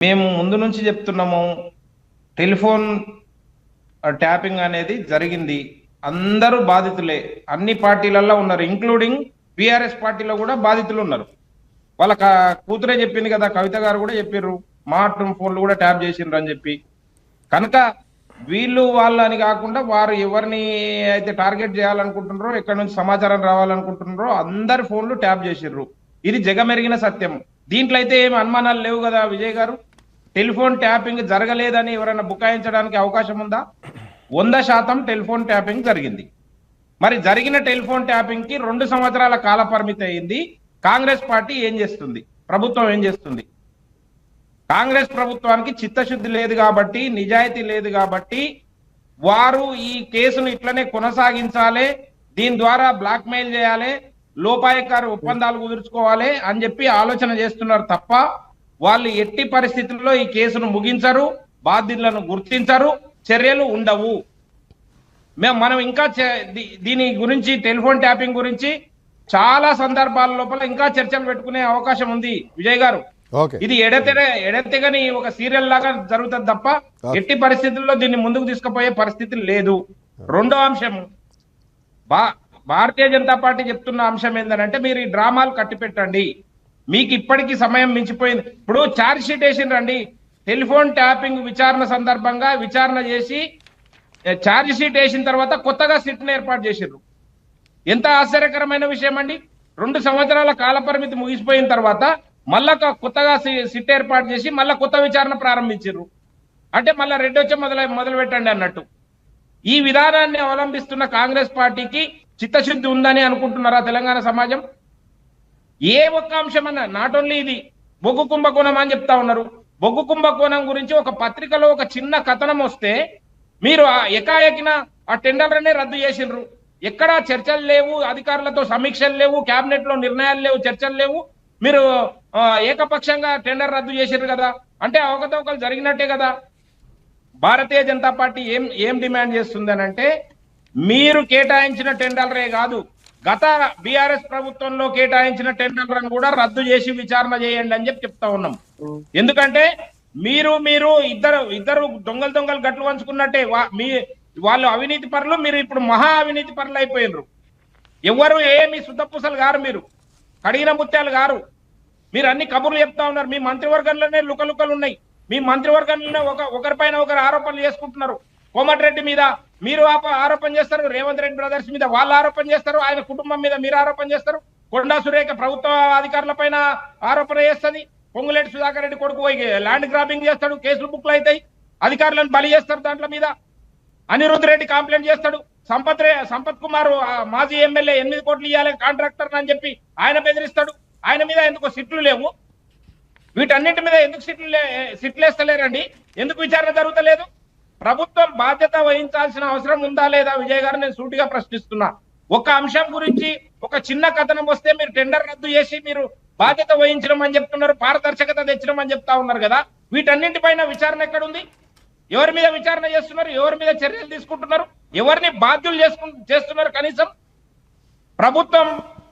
మేము ముందు నుంచి చెప్తున్నాము, టెలిఫోన్ ట్యాపింగ్ అనేది జరిగింది. అందరూ బాధితులే, అన్ని పార్టీలలో ఉన్నారు, ఇంక్లూడింగ్ బీఆర్ఎస్ పార్టీలో కూడా బాధితులు ఉన్నారు. వాళ్ళ కూతురే చెప్పింది కదా, కవిత గారు కూడా చెప్పారు, మా ఫోన్లు కూడా ట్యాప్ చేసిండ్రు అని చెప్పి. కనుక వీళ్ళు వాళ్ళు అని కాకుండా వారు ఎవరిని అయితే టార్గెట్ చేయాలనుకుంటున్నారో, ఎక్కడి నుంచి సమాచారం రావాలనుకుంటున్నారో అందరి ఫోన్లు ట్యాప్ చేసిర్రు. ఇది జగమెరిగిన సత్యం. దీంట్లో అయితే ఏమి అనుమానాలు లేవు కదా విజయ్ గారు. టెలిఫోన్ ట్యాపింగ్ జరగలేదని ఎవరైనా బుకాయించడానికి అవకాశం ఉందా? 100% టెలిఫోన్ ట్యాపింగ్ జరిగింది. మరి జరిగిన టెలిఫోన్ ట్యాపింగ్ కి 2 సంవత్సరాల కాల పరిమితి అయింది. కాంగ్రెస్ పార్టీ ఏం చేస్తుంది, ప్రభుత్వం ఏం చేస్తుంది? కాంగ్రెస్ ప్రభుత్వానికి చిత్తశుద్ధి లేదు కాబట్టి, నిజాయితీ లేదు కాబట్టి వారు ఈ కేసును ఇట్లనే కొనసాగించాలి, దీని ద్వారా బ్లాక్ మెయిల్ చేయాలి, లోపాయకారి ఒప్పందాలు కుదుర్చుకోవాలి అని చెప్పి ఆలోచన చేస్తున్నారు తప్ప వాళ్ళు ఎట్టి పరిస్థితుల్లో ఈ కేసును ముగించరు, బాధ్యులను గుర్తించరు, చర్యలు ఉండవు. మనం ఇంకా దీని గురించి, టెలిఫోన్ ట్యాపింగ్ గురించి చాలా సందర్భాల లోపల ఇంకా చర్చలు పెట్టుకునే అవకాశం ఉంది విజయ్ గారు. ఇది ఎడతెగని ఒక సీరియల్ లాగా జరుగుతుంది తప్ప ఎట్టి పరిస్థితుల్లో దీన్ని ముందుకు తీసుకుపోయే పరిస్థితి లేదు. రెండో అంశం, భారతీయ జనతా పార్టీ చెప్తున్న అంశం ఏంటంటే, మీరు ఈ డ్రామాలు కట్టిపెట్టండి, మీకు ఇప్పటికీ సమయం మించిపోయింది. ఇప్పుడు ఛార్జ్ షీట్ వేసిండ్రండి, టెలిఫోన్ ట్యాపింగ్ విచారణ సందర్భంగా విచారణ చేసి ఛార్జ్ షీట్ వేసిన తర్వాత కొత్తగా సిట్ను ఏర్పాటు చేసిర్రు. ఎంత ఆశ్చర్యకరమైన విషయం అండి. 2 సంవత్సరాల కాల పరిమితి ముగిసిపోయిన తర్వాత మళ్ళా కొత్తగా సిట్ ఏర్పాటు చేసి మళ్ళా కొత్త విచారణ ప్రారంభించారు. అంటే మళ్ళా రెడ్డి వచ్చి మొదలు పెట్టండి అన్నట్టు. ఈ విధానాన్ని అవలంబిస్తున్న కాంగ్రెస్ పార్టీకి చిత్తశుద్ధి ఉందని అనుకుంటున్నారా తెలంగాణ సమాజం? ఏ ఒక్క అంశం అన్నా, నాట్ ఓన్లీ ఇది, బొగ్గు కుంభకోణం అని చెప్తా ఉన్నారు. బొగ్గు కుంభకోణం గురించి ఒక పత్రికలో ఒక చిన్న కథనం వస్తే మీరు ఎకాఎకిన ఆ టెండర్లనే రద్దు చేసిండ్రు. ఎక్కడా చర్చలు లేవు, అధికారులతో సమీక్షలు లేవు, కేబినెట్ లో నిర్ణయాలు లేవు, చర్చలు లేవు. మీరు ఏకపక్షంగా టెండర్ రద్దు చేసిర్రు కదా, అంటే అవకతవకలు జరిగినట్టే కదా. భారతీయ జనతా పార్టీ ఏం డిమాండ్ చేస్తుంది అని అంటే, మీరు కేటాయించిన టెండర్లే కాదు, గత బీఆర్ఎస్ ప్రభుత్వంలో కేటాయించిన టెండర్లను కూడా రద్దు చేసి విచారణ చేయండి అని చెప్తా ఉన్నాం. ఎందుకంటే మీరు ఇద్దరు దొంగలు గట్లు పంచుకున్నట్టే. వాళ్ళు అవినీతి పరులు, మీరు ఇప్పుడు మహా అవినీతి పరులు అయిపోయినరు. ఎవరు ఏమి శుద్ధపూసలు గారు, మీరు కడిగిన ముత్యాలు గారు. మీరు అన్ని కబుర్లు చెప్తా ఉన్నారు. మీ మంత్రివర్గంలోనే లుకలుకలు ఉన్నాయి. మీ మంత్రివర్గంలోనే ఒకరిపైన ఒకరు ఆరోపణలు చేసుకుంటున్నారు. కోమటిరెడ్డి మీద మీరు ఆరోపణ చేస్తారు, రేవంత్ రెడ్డి బ్రదర్స్ మీద వాళ్ళు ఆరోపణ చేస్తారు, ఆయన కుటుంబం మీద మీరు ఆరోపణ చేస్తారు, కొండా సురేఖ ప్రభుత్వ అధికారుల పైన ఆరోపణ చేస్తుంది, పొంగులేటి సుధాకర్ రెడ్డి కొడుకు ల్యాండ్ గ్రాబింగ్ చేస్తాడు, కేసులు బుక్లు అవుతాయి, అధికారులను బలి చేస్తారు దాంట్లో మీద. అనిరుద్ రెడ్డి కంప్లైంట్ చేస్తాడు, సంపత్ కుమార్ మాజీ ఎమ్మెల్యే 8 కోట్లు ఇవ్వాలి కాంట్రాక్టర్ అని చెప్పి ఆయన బెదిరిస్తాడు. ఆయన మీద ఎందుకు సిట్లు లేవు? వీటన్నింటి మీద ఎందుకు సిట్లు వేస్తలేరండి? ఎందుకు విచారణ జరుగుతలేదు? ప్రభుత్వం బాధ్యత వహించాల్సిన అవసరం ఉందా లేదా విజయ్ గారు? నేను సూటిగా ప్రశ్నిస్తున్నా. ఒక అంశం గురించి ఒక చిన్న కథనం వస్తే మీరు టెండర్ రద్దు చేసి మీరు బాధ్యత వహించడం అని చెప్తున్నారు, పారదర్శకత తెచ్చడం అని చెప్తా ఉన్నారు కదా. వీటన్నింటిపైన విచారణ ఎక్కడుంది? ఎవరి మీద విచారణ చేస్తున్నారు? ఎవరి మీద చర్యలు తీసుకుంటున్నారు? ఎవరిని బాధ్యులు చేస్తున్నారు? కనీసం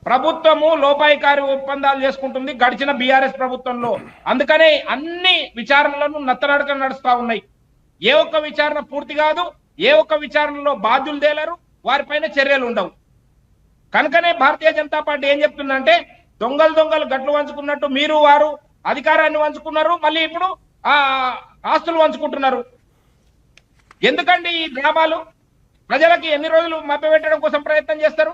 ప్రభుత్వము లోపాయికారి ఒప్పందాలు చేసుకుంటుంది గడిచిన బీఆర్ఎస్ ప్రభుత్వంలో. అందుకనే అన్ని విచారణలను నత్తనడక నడుస్తా ఉన్నాయి. ఏ ఒక్క విచారణ పూర్తి కాదు, ఏ ఒక్క విచారణలో బాధ్యులు తేలరు, వారిపైన చర్యలు ఉండవు. కనుకనే భారతీయ జనతా పార్టీ ఏం చెప్తుందంటే, దొంగలు గట్లు వంచుకున్నట్టు మీరు వారు అధికారాన్ని వంచుకున్నారు, మళ్ళీ ఇప్పుడు ఆస్తులు వంచుకుంటున్నారు. ఎందుకండి ఈ డ్రామాలు? ప్రజలకి ఎన్ని రోజులు మభ్యపెట్టడం కోసం ప్రయత్నం చేస్తారు?